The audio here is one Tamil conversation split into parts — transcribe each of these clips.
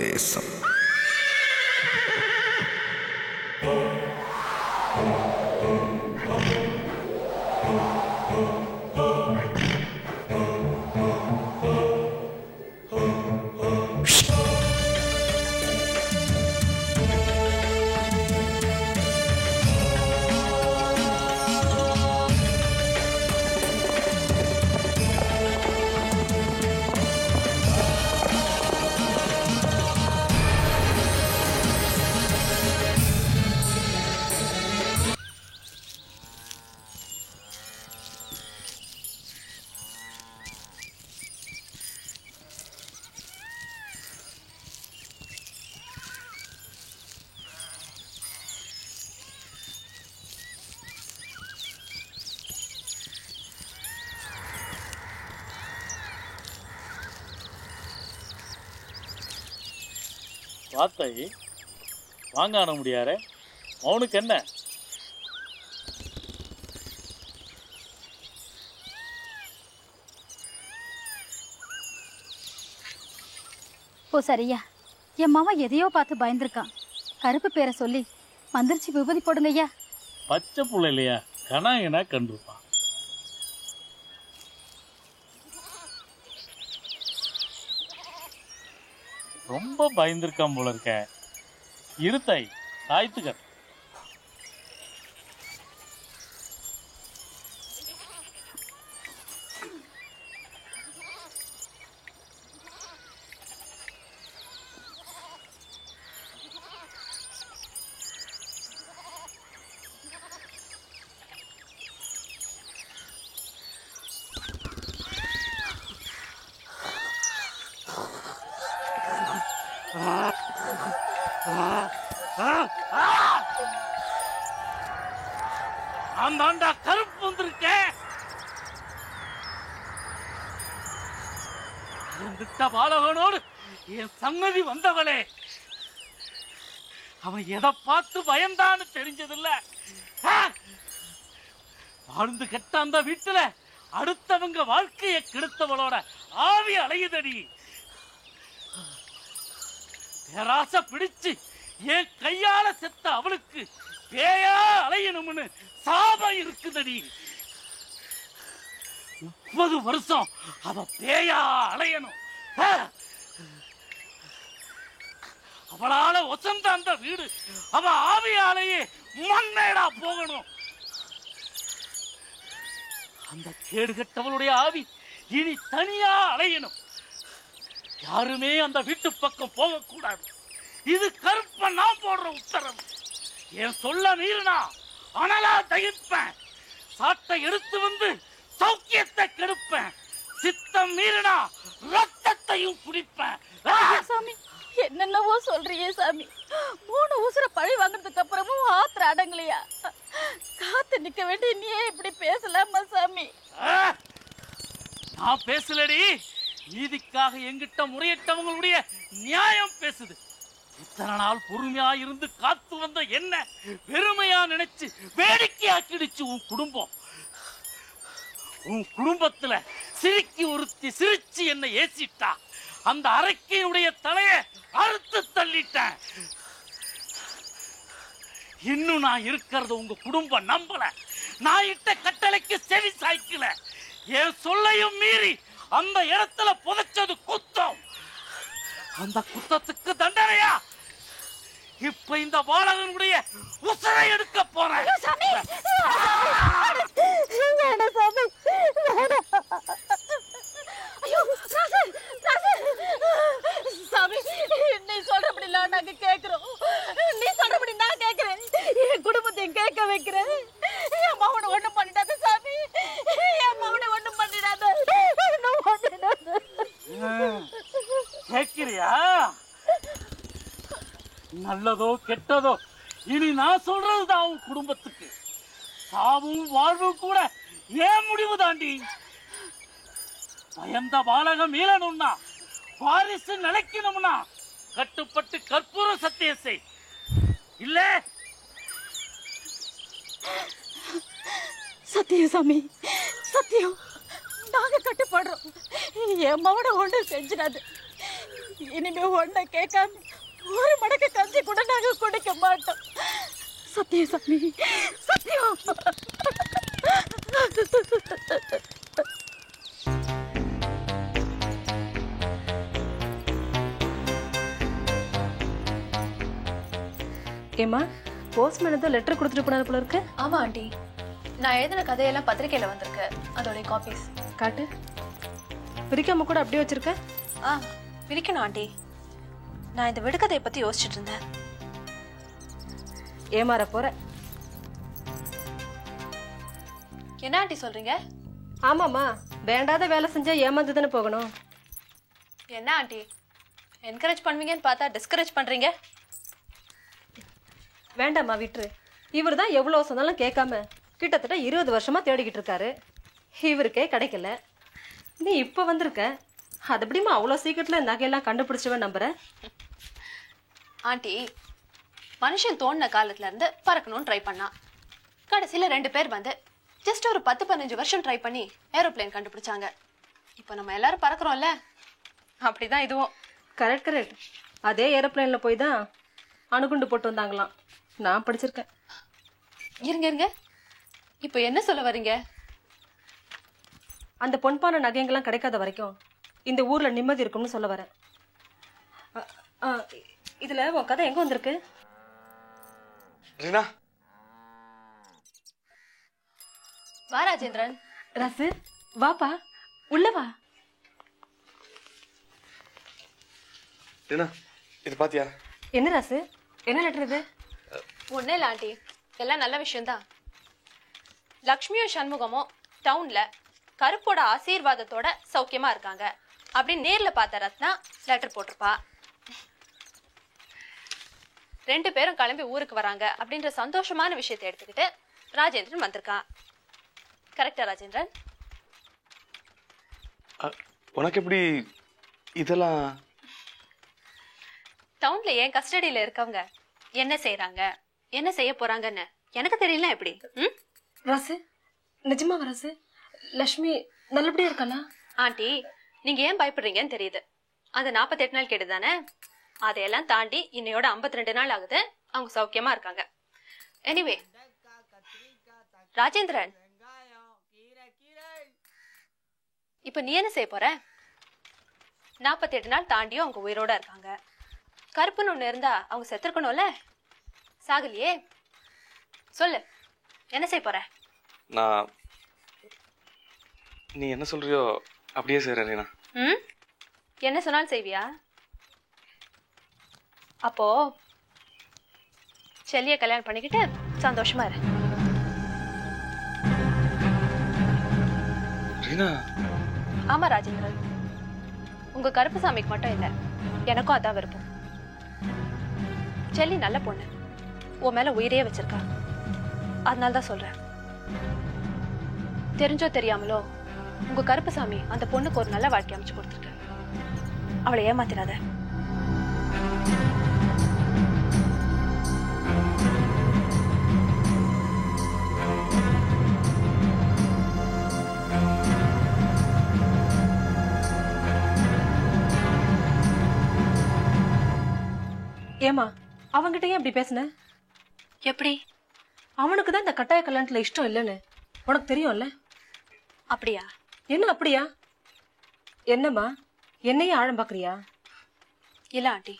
தேசம். வார்த்தை வாங்க ஆன முடியாரு. அவனுக்கு என்ன? ஓ சரியா, என் மாமா எதையோ பார்த்து பயந்துருக்கான். கருப்பு பேரை சொல்லி மந்திரிச்சு விபூதி போடுங்க ஐயா. பச்சை புள்ள இல்லையா, கனாயினா கண்டிருப்பான். ரொம்ப பயந்துருக்கான் போல இருக்க. இருத்தாய் தாய்த்துக்க. நான் தாண்டா கருப்பு வந்திருக்கேன். பாலகனோடு என் சன்னதி வந்தவளே, அவன் எதை பார்த்து பயந்தான்னு தெரிஞ்சதில்ல. வாழ்ந்து கெட்ட அந்த வீட்டுல அடுத்தவங்க வாழ்க்கையை கெடுத்தவளோட ஆவி அலையுதடி. பேராசை பிடிச்சு என் கையால செத்த அவளுக்கு பேயா அலையணும்னு சாபம் இருக்குதடி. 30 வருஷம் அவ பேயா அலையணும். அவளால ஒசந்த அந்த வீடு அவ ஆவியாலேயே மண்ணேடா போகணும். அந்த கேடு கட்டவளுடைய ஆவி இனி தனியா அலையணும். யாருமே அந்த வீட்டு பக்கம் போகக்கூடாது. இது கருப்ப நான் போடுற உத்தரவு. என் சொல்ல மீறினா அனலா தகிப்பேன். சாட்டை எடுத்து வந்து சௌக்கியத்தை கெடுப்பேன். சித்தம் மீறினா ரத்தத்தையும் குடிப்பேன். சாமி, என்னென்னவோ சொல்றியே சாமி. 3 உசுர பழி வாங்குறதுக்கு அப்புறமும் ஆத்திர அடங்கலையா? காத்து நிக்க வேண்டிய நீயே இப்படி பேசலாமா சாமி? நான் பேசலடி, நீதிக்காக எங்கிட்ட முறையிட்டவங்களுடைய நியாயம் பேசுது. இத்தனை நாள் பொறுமையா இருந்து காத்து வந்த என்ன பெருமையா நினைச்சு வேடிக்கையாக்கிடுச்சு உன் குடும்பம். உன் குடும்பத்துல சிரிக்கி ஒருத்தி சிரிச்சு என்ன ஏசிட்டா. அந்த அரைக்கையுடைய தலைய அறுத்து தள்ளிட்டேன். இன்னும் நான் இருக்கிறது உங்க குடும்பம் நம்பல. நான் இட்ட கட்டளைக்கு செவி சாய்க்கல. என் சொல்லையும் மீறி அந்த இடத்துல புதைச்சது குத்தம். அந்த குத்தத்துக்கு தண்டனையா இப்ப இந்த பாலகனுடைய உசரை எடுக்க போறேன். சாமி, நீ சொல்றபடி நாங்க கேக்குறோம். நீ சொல்றபடி நான் கேக்குறேன். என் குடும்பத்தையும் கேட்க வைக்கிறேன். என் மகனை ஒண்ணும் பண்ணிடாத சாமி. என் மகனை ஒண்ணும் பண்ணிடாத. கேட்கிறியா? நல்லதோ கெட்டதோ இனி நான் சொல்றதுதான் உன் குடும்பத்துக்கு. சாவும் வாழ்வும் கூட ஏன் முடிவு தாண்டி. பயந்த பாலகம் மீளணும்னா, வாரிசு நிலைக்கணும்னா கட்டுப்பட்டு கற்பூர சத்தியம் செய். இல்ல சத்தியம் சாமி, சத்தியம். நாங்க கட்டுப்படுறோம். என் மகனை ஒன்றும் செஞ்சிடாது. இனிமே ஒன்றை கேட்காம ஒரு மடக்கு கஞ்சி கூட நாங்க குடிக்க மாட்டோம். சத்தியம் சாமி, சத்தியம். ஏமா, போஸ்ட்மேன் ஏதோ லெட்டர் கொடுத்துட்டு போனாரு போல இருக்கு. ஆமா ஆண்டி, நான் எழுதின கதையெல்லாம் பத்திரிக்கையில வந்திருக்கு. அதோட காப்பீஸ் காட்டு. பிரிக்காம கூட அப்படியே வச்சிருக்க. பிரிக்கணும் ஆண்டி. நான் இந்த விடுகதையை பத்தி யோசிச்சுட்டு இருந்தேன். ஏமாற போற. என்ன ஆண்டி சொல்றீங்க? ஆமாமா, வேண்டாத வேலை செஞ்சா ஏமாந்து தானே போகணும். என்ன ஆண்டி, என்கரேஜ் பண்ணுவீங்கன்னு பார்த்தா டிஸ்கரேஜ் பண்றீங்க. வேண்டாமா, விட்டுரு. இவர் தான் எவ்வளோ சொன்னாலும் கேட்காம கிட்டத்தட்ட 20 வருஷமா தேடிக்கிட்டு இருக்காரு. இவருக்கே கிடைக்கல. நீ இப்ப வந்திருக்க. அது எப்படிமா அவ்வளோ சீக்கிரத்துல நகையெல்லாம் கண்டுபிடிச்சவன் நம்புற? ஆண்டி, மனுஷன் தோணின காலத்துல இருந்து பறக்கணும்னு ட்ரை பண்ணா. கடைசியில 2 பேர் வந்து ஜஸ்ட் ஒரு 10-15 வருஷம் ட்ரை பண்ணி ஏரோப்ளேன் கண்டுபிடிச்சாங்க. இப்போ நம்ம எல்லாரும் பறக்கிறோம்ல, அப்படிதான் இதுவும். Correct correct. அதே ஏரோப்ளேன்ல போய் தான் அணுகுண்டு போட்டு வந்தாங்களாம். நான் படிச்சிருக்கேன். இருங்க இருங்க, இப்போ என்ன சொல்ல வரீங்க? அந்த பொன்பான நகைங்கெல்லாம் கிடைக்காத வரைக்கும் இந்த ஊர்ல நிம்மதி இருக்கும்னு சொல்ல வரேன். இதுல உன் கதை எங்க வந்திருக்கு? ரீனா, வா ராஜேந்திரன். ரசு, வாப்பா, உள்ள வா. ரீனா, இது பாத்தியா? என்ன ராசு, என்ன லெட்டர் இது? ஒன்னே இல்ல ஆண்டி, எல்லாம் நல்ல விஷயம்தான். லக்ஷ்மியும் சண்முகமும் டவுன்ல கருப்போட ஆசீர்வாதத்தோட சௌக்கியமா இருக்காங்க அப்படின்னு நேர்ல பார்த்த ரத்னா லெட்டர் போட்டிருப்பா. 2 பேரும் கிளம்பி ஊருக்கு வராங்க அப்படின்ற சந்தோஷமான விஷயத்தை எடுத்துக்கிட்டு ராஜேந்திரன் வந்திருக்கான். கரெக்டா ராஜேந்திரன்? உனக்கு எப்படி இதெல்லாம்? டவுன்ல ஏன் கஸ்டடியில இருக்கவங்க என்ன செய்யறாங்க, என்ன செய்ய போறாங்கன்னு எனக்கு தெரியல. எப்படி? ரசு, நிஜமாவா ரசு? லக்ஷ்மி நல்லபடியா இருக்காளா? ஆண்டி, நீங்க ஏன் பயப்படுறீங்கன்னு தெரியுது. அந்த 48 நாள் கெடு தானே, அதையெல்லாம் தாண்டி இன்னையோட 52 நாள் ஆகுது. அவங்க சௌக்கியமா இருக்காங்க. எனிவே ராஜேந்திரன், இப்ப நீ என்ன செய்ய போற? 48 நாள் தாண்டியும் அவங்க உயிரோட இருக்காங்க. கருப்புன்னு ஒண்ணு இருந்தா அவங்க செத்துருக்கணும்ல, சாகலையே. சொல்லு, என்ன செய்ய போற? நான் நீ என்ன சொல்றியோ அப்படியே செய்றேன் ரீனா. என்ன சொன்னாலும் செய்வியா? அப்போ செல்லிய கல்யாணம் பண்ணிக்கிட்டு சந்தோஷமா இரு. ரீனா. ஆமா ராஜேந்திரன், உங்க கருப்புசாமிக்கு மட்டும் இல்ல, எனக்கும் அதான் விருப்பம். செல்லி நல்ல பொண்ணு, உன் மேல உயிரையே வச்சிருக்கா. அதனால்தான் சொல்றேன். தெரிஞ்சோ தெரியாமலோ உங்க கருப்புசாமி அந்த பொண்ணுக்கு ஒரு நல்ல வாழ்க்கை அமைச்சு கொடுத்துருக்கு. அவளை ஏமாத்திராத. ஏமா, அவங்கிட்ட ஏன் இப்படி பேசுன? எப்படி? அவனுக்கு தான் இந்த கட்டாய கல்யாணத்துல இஷ்டம் இல்லைன்னு உனக்கு தெரியும்ல. அப்படியா? என்ன அப்படியா? என்னம்மா, என்னையும் ஆழம் பாக்குறியா? இல்ல ஆண்டி,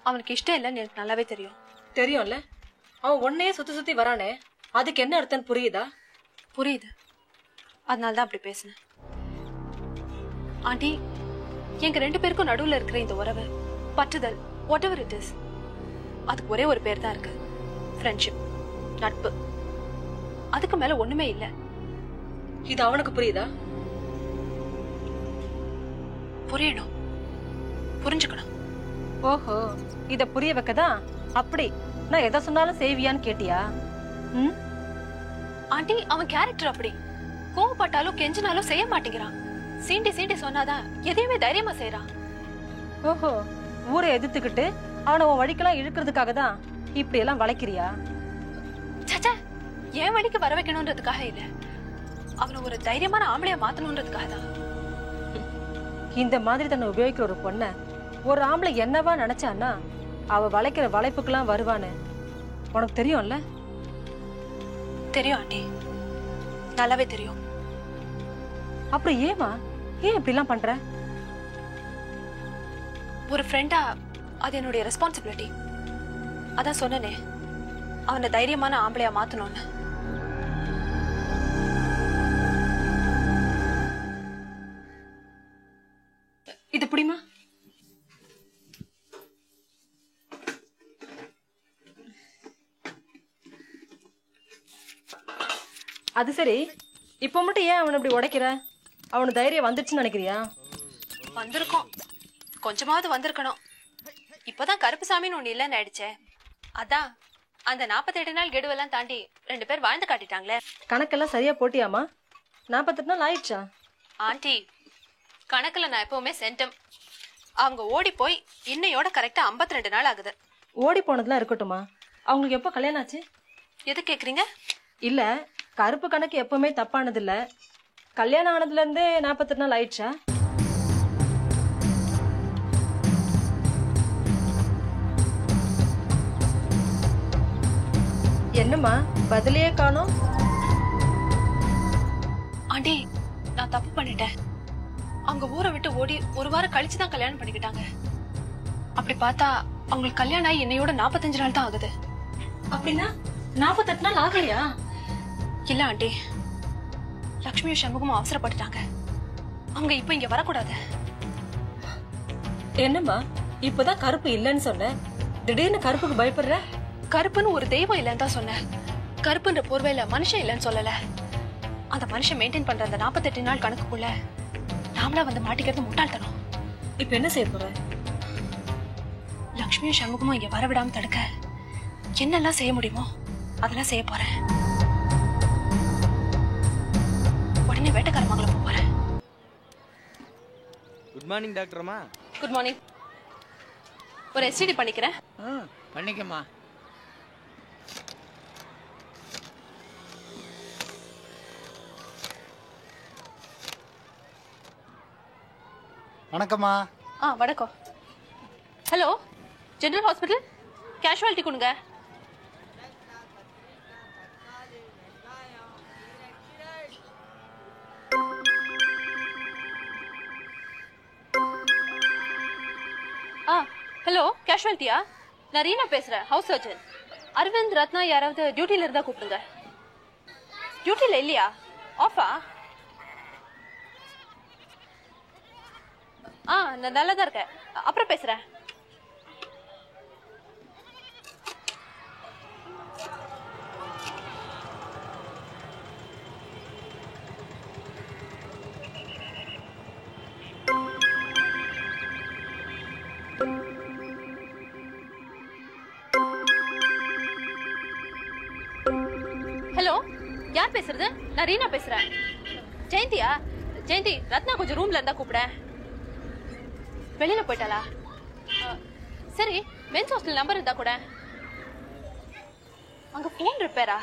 அவனுக்கு இஷ்டம் இல்லைன்னு எனக்கு நல்லாவே தெரியும். தெரியும்ல. அவன் உன்னையே சுத்தி சுத்தி வரானே, அதுக்கு என்ன அர்த்தம் புரியுதா? புரியுது, அதனால்தான் அப்படி பேசுனேன். ஆண்டி, எங்க 2 பேருக்கும் நடுவுல இருக்கிற இந்த உறவு, பற்றுதல், whatever it is, அதுக்கு ஒரே ஒரு பேர் தான் இருக்கு. ஃப்ரெண்ட்ஷிப், நட்பு. அதுக்கு மேல ஒண்ணுமே இல்ல. இது அவனுக்கு புரியுதா? புரியணும், புரிஞ்சுக்கணும். ஓஹோ, இத புரிய வைக்கதான் அப்படி நான் எதை சொன்னாலும் செய்வியான்னு கேட்டியா? ஆண்டி, அவன் கேரக்டர் அப்படி. கோவப்பட்டாலும் கெஞ்சினாலும் செய்ய மாட்டேங்கிறான். சீண்டி சீண்டி சொன்னாதான் எதையுமே தைரியமா செய்யறான். ஓஹோ, ஊரை எதிர்த்துக்கிட்டு அவனை உன் வழிக்கெல்லாம் இழுக்கிறதுக்காக தான் இப்படி எல்லாம் வளைக்கிறியா? சச்சா, என் வழிக்கு வர வைக்கணும்ன்றதுக்காக இல்ல, அவனை ஒரு தைரியமான ஆம்பளையா மாத்தணும்ன்றதுக்காக தான். இந்த மாதிரி தன்னை உபயோகிக்கிற ஒரு பொண்ணை ஒரு ஆம்பளை என்னவா நினைச்சான்னா அவ வளைக்கிற வளைப்புக்கெல்லாம் வருவான்னு உனக்கு தெரியும்ல? தெரியும் ஆண்டி, நல்லாவே தெரியும். அப்புறம் ஏமா ஏன் இப்படிலாம் பண்ற? ஒரு ஃப்ரெண்டா அது என்னுடைய ரெஸ்பான்சிபிலிட்டி. அதான் சொன்னனே, அவனை தைரியமான ஆம்பளையா மாத்தணும்னு. இது புடிமா? அது சரி, இப்ப மட்டும் ஏன் அவனை இப்படி உடைக்கிற? அவனுக்கு தைரியம் வந்துடுச்சுன்னு நினைக்கிறியா? வந்திருக்கோம், கொஞ்சமாவது வந்திருக்கணும். இப்பதான் கருப்புசாமின்னு ஒண்ணு இல்லைன்னு ஆயிடுச்சே. அதான் அந்த 48 நாள் கெடுவெல்லாம் தாண்டி 2 பேர் வாழ்ந்து காட்டிட்டாங்களே. கணக்கெல்லாம் சரியா போட்டியாமா? 48 நாள் ஆயிடுச்சா? ஆண்டி, கணக்குல நான் எப்பவுமே சென்டம். அவங்க ஓடி போய் இன்னையோட கரெக்டா 52 நாள் ஆகுது. ஓடி போனதுலாம் இருக்கட்டுமா, அவங்களுக்கு எப்போ கல்யாணம் ஆச்சு? எது கேக்குறீங்க? இல்ல, கருப்பு கணக்கு எப்பவுமே தப்பானது இல்ல. கல்யாணம் ஆனதுல இருந்தே 48 நாள் ஆயிடுச்சா? என்னம்மா பதிலையே காணோம்? ஆண்டி, நான் தப்பு பண்ணிட்டேன். அவங்க ஊரை விட்டு ஓடி ஒரு வாரம் கழிச்சுதான் கல்யாணம் பண்ணிக்கிட்டாங்க. அப்படி பார்த்தா அவங்களுக்கு கல்யாணம் ஆகி என்னையோட 45 நாள் தான் ஆகுது. அப்படின்னா 48 நாள் ஆகலையா? இல்ல ஆண்டி, லக்ஷ்மியும் சண்முகமும் அவசரப்பட்டுட்டாங்க. அவங்க இப்ப இங்க வரக்கூடாது. என்னம்மா இப்பதான் கருப்பு இல்லைன்னு சொன்ன, திடீர்னு கருப்புக்கு பயப்படுற? கருப்புன்னு ஒரு தெய்வம் இல்லைன்னு தான் சொன்னேன். கருப்புன்ற போர்வையில மனுஷன் இல்லைன்னு சொல்லல. அந்த மனுஷன் மெயின்டைன் பண்ற அந்த 48 நாள் கணக்குக்குள்ள நாமளா வந்து மாட்டிக்கிறது முட்டாள்தனம். இப்ப என்ன செய்ய போற? லக்ஷ்மியும் சண்முகமும் இங்க வரவிடாம தடுக்க என்னெல்லாம் செய்ய முடியுமோ அதெல்லாம் செய்ய போறேன். உடனே வேட்டக்காரமங்கலம் போறேன். குட் மார்னிங் டாக்டர் அம்மா. Good morning. ஒரு எஸ்டிடி பண்ணிக்கிறேன். பண்ணிக்கம்மா. வணக்கம்மா. வணக்கம். ஹலோ, ஜெனரல் ஹாஸ்பிட்டல், கேஷுவாலிட்டி கொடுங்க. ஹலோ, கேஷுவாலிட்டியா? நான் ரீனா பேசுறேன், ஹவுஸ் சர்ஜன். அரவிந்த், ரத்னா யாராவது டியூட்டில இருந்தா கூப்பிடுங்க. டியூட்டில இல்லையா? ஆஃபா? நான் நல்லா தான் இருக்கேன். அப்புறம் பேசுறேன். ஹலோ, யார் பேசுறது? நான் ரீனா பேசுறேன். ஜெயந்தியா? ஜெயந்தி, ரத்னா கொஞ்சம் ரூம்ல இருந்தா கூப்பிட. வெளியில போயிட்டாளா? சரி, மென்ஸ் ஹாஸ்டல் நம்பர் இருந்தா கூட. அங்க போன் ரிப்பேரா?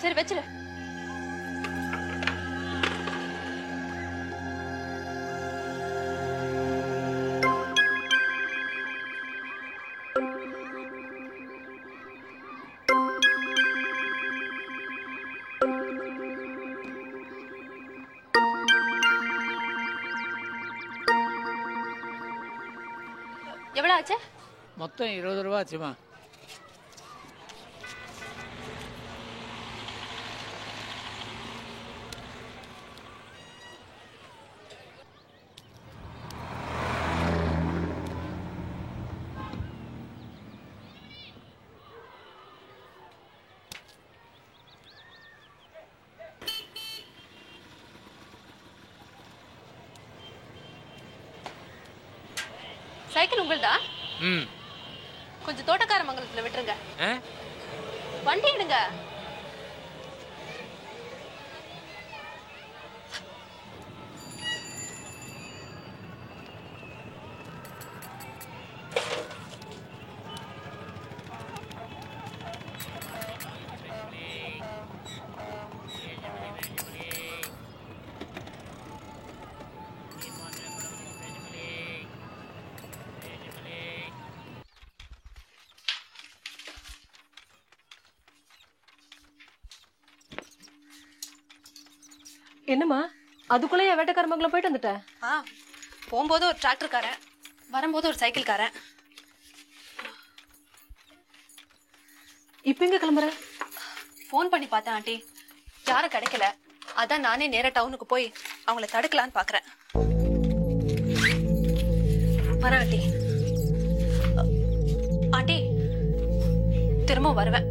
சரி வச்சிரு. எவ்வளவு ஆச்சு? மொத்தம் 20 ரூபா ஆச்சுமா. சைக்கிள் உங்களுதா? ம். கொஞ்சம் தோட்டக்கார மங்கலத்துல விட்டுருங்க. வண்டி எடுங்க. என்னம்மா அதுக்குள்ளேயே வேட்டைக்காரமங்கலம் போயிட்டு வந்துட்டேன். போகும்போது ஒரு டிராக்டர்காரன், வரும்போது ஒரு சைக்கிள்காரன். இப்ப எங்க கிளம்புற? ஃபோன் பண்ணி பார்த்தேன் ஆண்டி, யாரும் கிடைக்கல. அதான் நானே நேரா டவுனுக்கு போய் அவங்கள தடுக்கலான்னு பாக்குறேன். வரேன் ஆண்டி. ஆண்டி திரும்ப வருவேன்.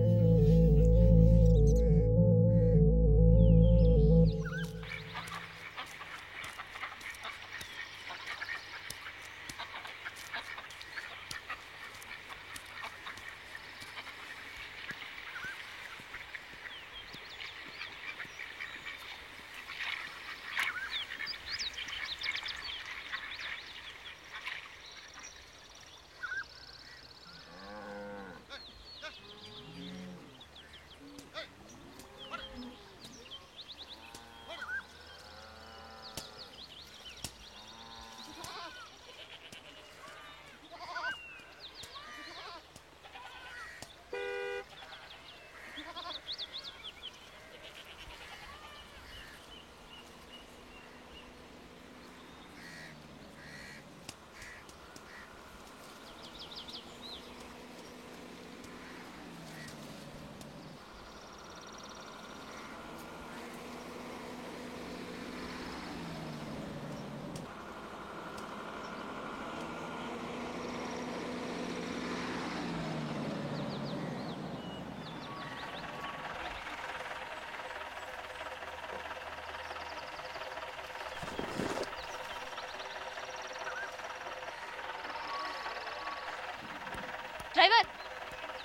டிரைவர்,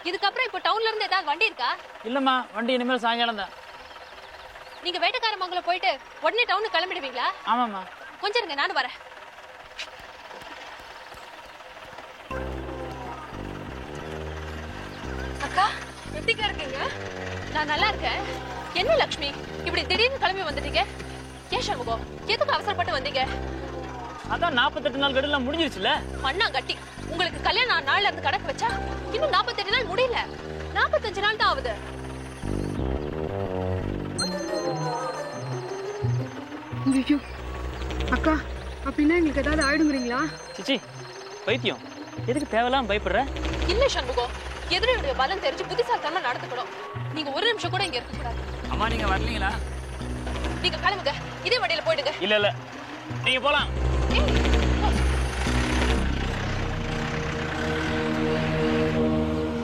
இதுக்கப்புறம் இப்போ டவுன்ல இருந்து ஏதாவது வண்டி இருக்கா? இல்லம்மா, வண்டி இனிமேல் சாயங்காலம் தான். நீங்க வேட்டைக்காரமங்கலம் போயிட்டு உடனே டவுனுக்கு கிளம்பிடுவீங்களா? ஆமாம்மா. கொஞ்சம் இருங்க, நானும் வரேன். அக்கா எப்படிக்கா இருக்கீங்க? நான் நல்லா இருக்கேன். என்ன லக்ஷ்மி இப்படி திடீர்னு கிளம்பி வந்துட்டீங்க? ஏன் சண்முகம், எதுக்கு அவசரப்பட்டு வந்தீங்க? அதான் 48 நாள் கெடுல முடிஞ்சிருச்சுல. மண்ணா கட்டி உங்களுக்கு கல்யாணம் நாள்ல இருந்து கணக்கு வச்சா இன்னும் 48 நாள் முடியல. 45 நாள் தான் ஆகுது. ஐயோ அக்கா, அப்படின்னா எங்களுக்கு ஏதாவது ஆயிடுங்கிறீங்களா? சிச்சி, பைத்தியம், எதுக்கு தேவையில்லாம பயப்படுற? இல்ல சண்முகம், எதிரியுடைய பலம் தெரிஞ்சு புத்திசாலித்தனமா நடந்துக்கணும். நீங்க ஒரு நிமிஷம் கூட இங்க இருக்க கூடாது. அம்மா, நீங்க வரலீங்களா? நீங்க கிளம்புங்க, இதே வண்டியில போயிடுங்க. இல்ல இல்ல, நீங்க போலாம்.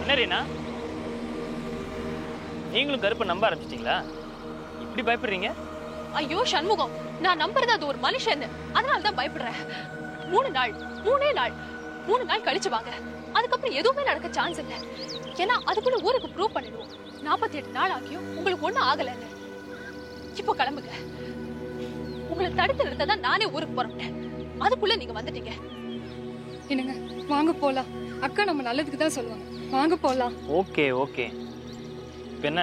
என்ன ரீனா, நீங்களும் கருப்பை நம்ப ஆரம்பிச்சிட்டீங்களா? இப்படி பயப்படுறீங்க? ஐயோ சண்முகம், நான் நம்புறது அது ஒரு மனுஷன், அதனாலதான் பயப்படுறேன். 3 நாள் கழிச்சு வாங்க. அதுக்கப்புறம் எதுவுமே நடக்க சான்ஸ் இல்லை. ஏன்னா அதுக்குள்ள ஊருக்கு ப்ரூவ் பண்ணிடுவோம் 48 நாள் ஆகியும் உங்களுக்கு ஒண்ணும் ஆகலன்னு. இப்போ கிளம்புங்க. உங்களை தடுத்து நிறுத்ததான் நானே ஊருக்கு புறப்பட்டேன். அதுக்குள்ள நீங்க வந்துட்டீங்க. என்னங்க, வாங்க போலாம். அக்கா நம்ம நல்லதுக்கு தான் சொல்லுவாங்க. வாங்க போலாம். Okay okay. இப்போ என்ன,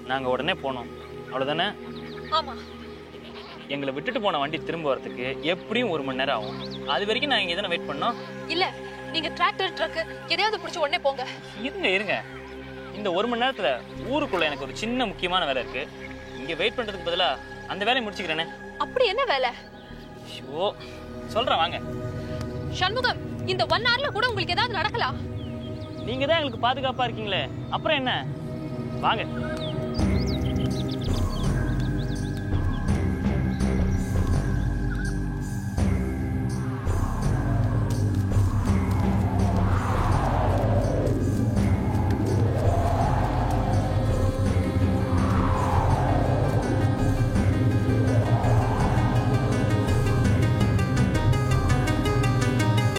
நாங்க உடனே போனோம் அவ்வளவுதானே? ஆமா. எங்களை விட்டுட்டு போன வண்டி திரும்ப வரதுக்கு எப்படியும் 1 மணி நேரம் ஆகும். அது வரைக்கும் நான் இங்க தானே வெயிட் பண்ணோம். இல்ல, நீங்க டிராக்டர் ட்ரக் எதையாவது பிடிச்சு உடனே போங்க. இருங்க, இந்த 1 மணி நேரத்துல ஊருக்குள்ள எனக்கு ஒரு சின்ன முக்கியமான வேலை இருக்கு. இங்க வெயிட் பண்றதுக்கு பதிலா அந்த வேலையை முடிச்சுக்கிறேனே. அப்படி என்ன வேலை? ஷோ, சொல்றேன் வாங்க. சண்முகம், இந்த 1 hourல கூட உங்களுக்கு ஏதாவது நடக்கலாம். நீங்க தான் எங்களுக்கு பாதுகாப்பா இருக்கீங்களே, அப்புறம் என்ன? வாங்க.